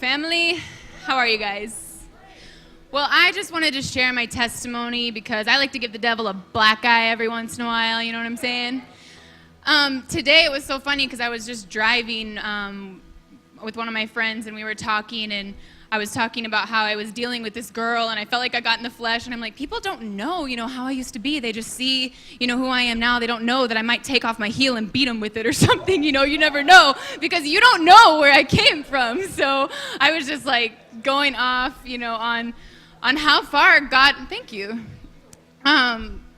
family. How are you guys? Well, I just wanted to share my testimony because I like to give the devil a black eye every once in a while, you know what I'm saying? Today it was so funny because I was just driving with one of my friends and we were talking, and I was talking about how I was dealing with this girl, and I felt like I got in the flesh, and I'm like, people don't know, how I used to be. They just see, who I am now. They don't know that I might take off my heel and beat them with it or something, you never know, because you don't know where I came from. So I was just like going off, on how far God, thank you.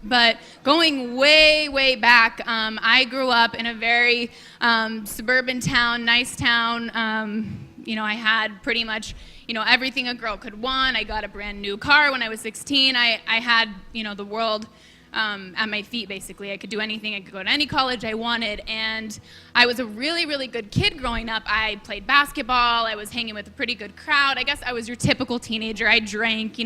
But going way, way back, I grew up in a very suburban town, nice town. I had pretty much, everything a girl could want. I got a brand new car when I was 16. I had, the world at my feet, basically. I could do anything. I could go to any college I wanted. And I was a really, really good kid growing up. I played basketball. I was hanging with a pretty good crowd. I guess I was your typical teenager. I drank,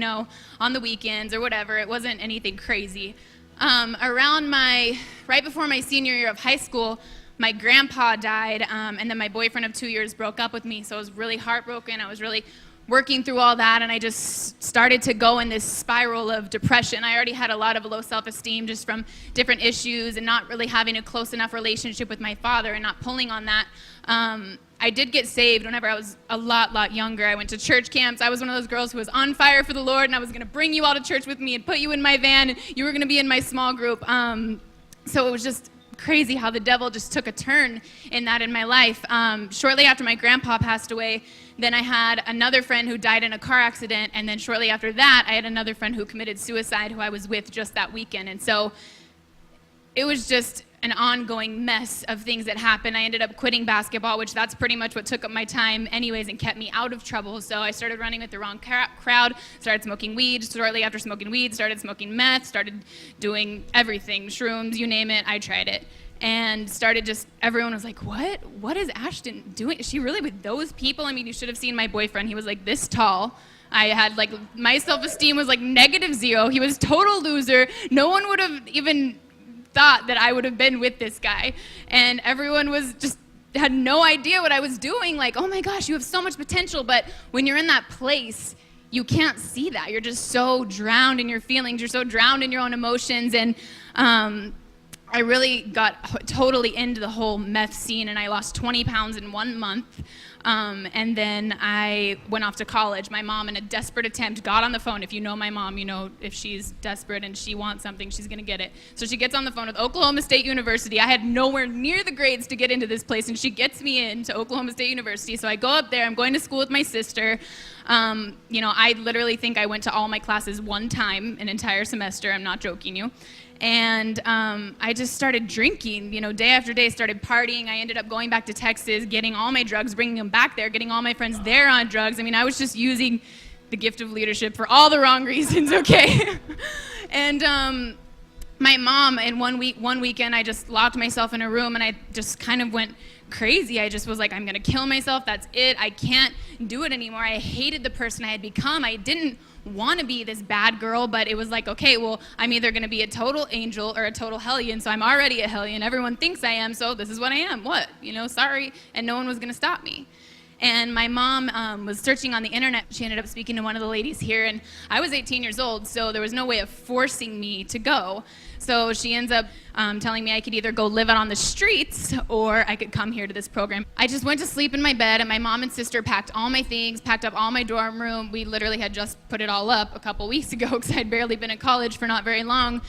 on the weekends or whatever. It wasn't anything crazy. Right before my senior year of high school, my grandpa died, and then my boyfriend of 2 years broke up with me, so I was really heartbroken. I was really working through all that, and I just started to go in this spiral of depression. I already had a lot of low self-esteem just from different issues and not really having a close enough relationship with my father and not pulling on that. I did get saved whenever I was a lot younger. I went to church camps. I was one of those girls who was on fire for the Lord, and I was going to bring you all to church with me and put you in my van, and you were going to be in my small group. So it was just crazy how the devil just took a turn in my life. Shortly after my grandpa passed away, then I had another friend who died in a car accident, and then shortly after that, I had another friend who committed suicide who I was with just that weekend. And so it was just an ongoing mess of things that happened. I ended up quitting basketball, which that's pretty much what took up my time anyways and kept me out of trouble. So I started running with the wrong crowd, started smoking weed. Shortly after smoking weed, started smoking meth, started doing everything, shrooms, you name it, I tried it. And everyone was like, what is Ashton doing? Is she really with those people? I mean, you should have seen my boyfriend. He was like this tall. I had my self-esteem was like -0. He was total loser. No one would have even thought that I would have been with this guy. And everyone had no idea what I was doing. Like, oh my gosh, you have so much potential. But when you're in that place, you can't see that. You're just so drowned in your feelings. You're so drowned in your own emotions. And I really got totally into the whole meth scene, and I lost 20 pounds in 1 month. And then I went off to college. My mom, in a desperate attempt, got on the phone. If you know my mom, if she's desperate and she wants something, she's going to get it. So she gets on the phone with Oklahoma State University. I had nowhere near the grades to get into this place, and she gets me into Oklahoma State University. So I go up there. I'm going to school with my sister. I literally think I went to all my classes one time an entire semester. I'm not joking you. And I just started drinking, day after day, started partying. I ended up going back to Texas, getting all my drugs, bringing them back there, getting all my friends there on drugs. I mean, I was just using the gift of leadership for all the wrong reasons, okay? And my mom, in one weekend, I just locked myself in a room, and I just kind of went crazy. I just was like, I'm going to kill myself. That's it. I can't do it anymore. I hated the person I had become. I didn't want to be this bad girl, but it was like, okay, well, I'm either going to be a total angel or a total hellion, so I'm already a hellion. Everyone thinks I am, so this is what I am. What? Sorry. And no one was going to stop me. And my mom was searching on the internet. She ended up speaking to one of the ladies here, and I was 18 years old, so there was no way of forcing me to go. So she ends up telling me I could either go live out on the streets or I could come here to this program. I just went to sleep in my bed, and my mom and sister packed all my things, packed up all my dorm room. We literally had just put it all up a couple weeks ago because I'd barely been in college for not very long.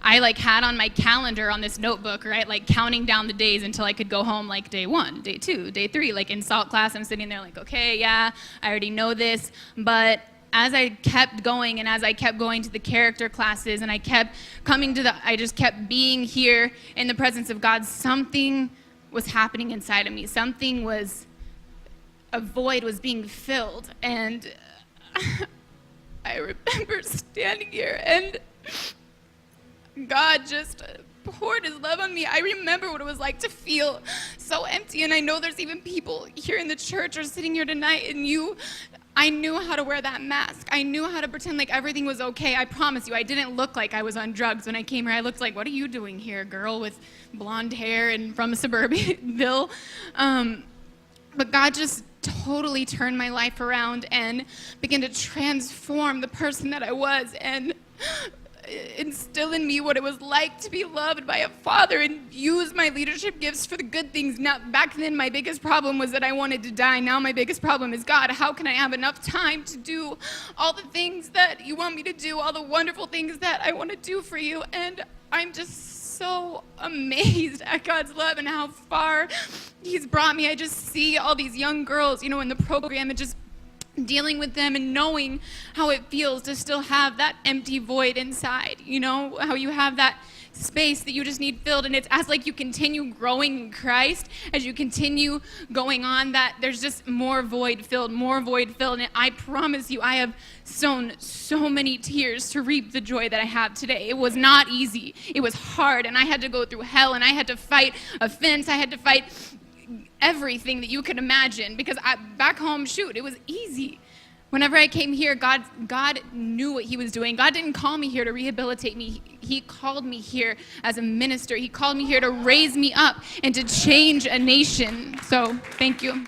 I had on my calendar on this notebook, right, counting down the days until I could go home, day 1, day 2, day 3. in SALT class, I'm sitting there okay, yeah, I already know this. But as I kept going, and as I kept going to the character classes, and I kept I just kept being here in the presence of God, something was happening inside of me. A void was being filled. And I remember standing here, and God just poured his love on me. I remember what it was like to feel so empty, and I know there's even people here in the church or sitting here tonight, and I knew how to wear that mask. I knew how to pretend like everything was okay. I promise you, I didn't look like I was on drugs when I came here. I looked like, what are you doing here, girl with blonde hair and from Suburbanville? But God just totally turn my life around and begin to transform the person that I was and instill in me what it was like to be loved by a father and use my leadership gifts for the good things. Now, back then, my biggest problem was that I wanted to die. Now my biggest problem is, God, how can I have enough time to do all the things that you want me to do, all the wonderful things that I want to do for you? And I'm just so amazed at God's love and how far he's brought me. I just see all these young girls, in the program and just dealing with them and knowing how it feels to still have that empty void inside, how you have that space that you just need filled. And it's as like you continue growing in Christ, as you continue going on, that there's just more void filled. And I promise you, I have sown so many tears to reap the joy that I have today. It was not easy. It was hard, and I had to go through hell, and I had to fight offense. I had to fight everything that you could imagine, because back home, it was easy. Whenever I came here, God knew what he was doing. God didn't call me here to rehabilitate me. He called me here as a minister. He called me here to raise me up and to change a nation. So thank you.